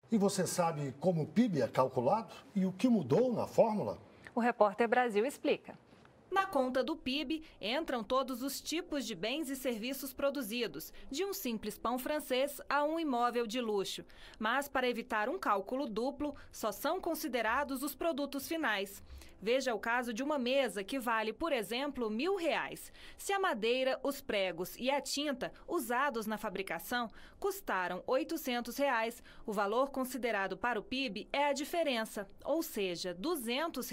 E você sabe como o PIB é calculado e o que mudou na fórmula? O Repórter Brasil explica. Na conta do PIB entram todos os tipos de bens e serviços produzidos, de um simples pão francês a um imóvel de luxo. Mas, para evitar um cálculo duplo, só são considerados os produtos finais. Veja o caso de uma mesa que vale, por exemplo, R$ 1.000. Se a madeira, os pregos e a tinta usados na fabricação custaram R$ 800, o valor considerado para o PIB é a diferença, ou seja, R$ 200.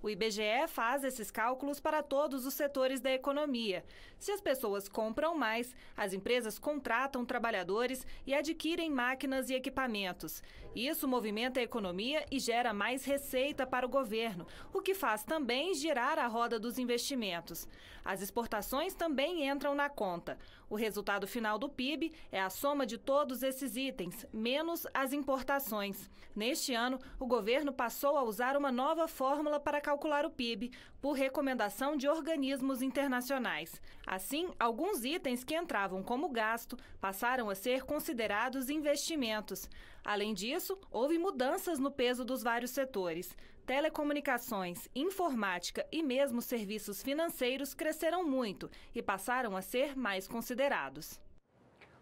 O IBGE faz esses cálculos para todos os setores da economia. Se as pessoas compram mais, as empresas contratam trabalhadores e adquirem máquinas e equipamentos. Isso movimenta a economia e gera mais receita para o governo, o que faz também girar a roda dos investimentos. As exportações também entram na conta. O resultado final do PIB é a soma de todos esses itens, menos as importações. Neste ano, o governo passou a usar uma nova fórmula para calcular o PIB, por recomendação de organismos internacionais. Assim, alguns itens que entravam como gasto passaram a ser considerados investimentos. Além disso, houve mudanças no peso dos vários setores. Telecomunicações, informática e mesmo serviços financeiros cresceram muito e passaram a ser mais considerados.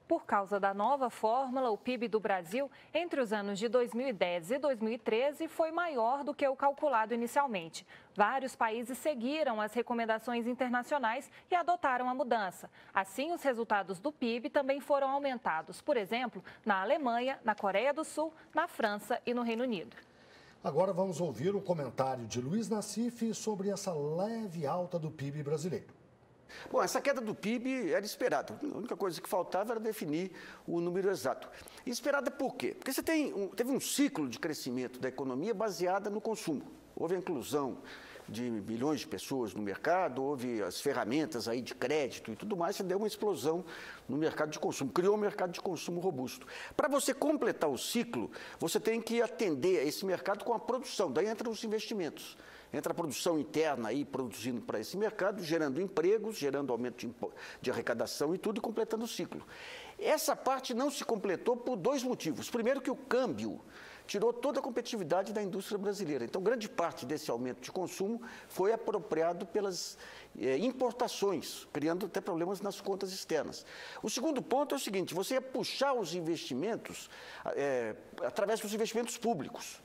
Por causa da nova fórmula, o PIB do Brasil entre os anos de 2010 e 2013 foi maior do que o calculado inicialmente. Vários países seguiram as recomendações internacionais e adotaram a mudança. Assim, os resultados do PIB também foram aumentados, por exemplo, na Alemanha, na Coreia do Sul, na França e no Reino Unido. Agora vamos ouvir o comentário de Luiz Nassif sobre essa leve alta do PIB brasileiro. Bom, essa queda do PIB era esperada. A única coisa que faltava era definir o número exato. E esperada por quê? Porque você teve um ciclo de crescimento da economia baseada no consumo. Houve a inclusão de milhões de pessoas no mercado, houve as ferramentas aí de crédito e tudo mais, você deu uma explosão no mercado de consumo, criou um mercado de consumo robusto. Para você completar o ciclo, você tem que atender a esse mercado com a produção, daí entram os investimentos. Entra a produção interna aí produzindo para esse mercado, gerando empregos, gerando aumento de arrecadação e tudo, e completando o ciclo. Essa parte não se completou por dois motivos. Primeiro, que o câmbio tirou toda a competitividade da indústria brasileira. Então, grande parte desse aumento de consumo foi apropriado pelas importações, criando até problemas nas contas externas. O segundo ponto é o seguinte: você ia puxar os investimentos através dos investimentos públicos.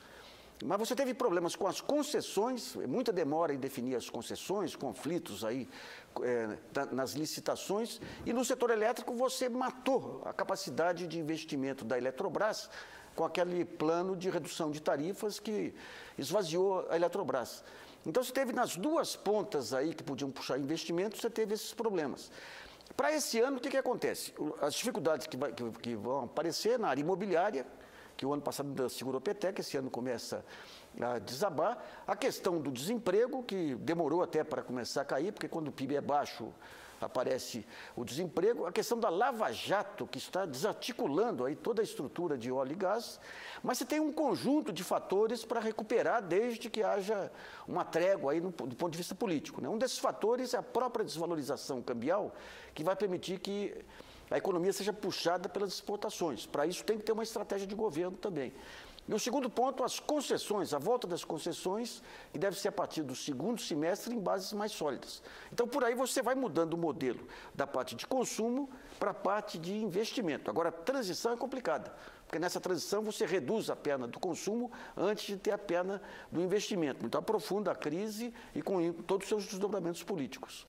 Mas você teve problemas com as concessões, muita demora em definir as concessões, conflitos aí nas licitações, e no setor elétrico você matou a capacidade de investimento da Eletrobras com aquele plano de redução de tarifas que esvaziou a Eletrobras. Então você teve nas duas pontas aí que podiam puxar investimentos, você teve esses problemas. Para esse ano, o que acontece? As dificuldades que vão aparecer na área imobiliária, que o ano passado segurou a peteca, esse ano começa a desabar. A questão do desemprego, que demorou até para começar a cair, porque quando o PIB é baixo, aparece o desemprego. A questão da Lava Jato, que está desarticulando aí toda a estrutura de óleo e gás. Mas você tem um conjunto de fatores para recuperar desde que haja uma trégua aí do ponto de vista político, né? Um desses fatores é a própria desvalorização cambial, que vai permitir que a economia seja puxada pelas exportações. Para isso tem que ter uma estratégia de governo também. E o segundo ponto, as concessões, a volta das concessões, que deve ser a partir do segundo semestre em bases mais sólidas. Então, por aí você vai mudando o modelo da parte de consumo para a parte de investimento. Agora, a transição é complicada, porque nessa transição você reduz a perna do consumo antes de ter a perna do investimento. Então, aprofunda a crise e com todos os seus desdobramentos políticos.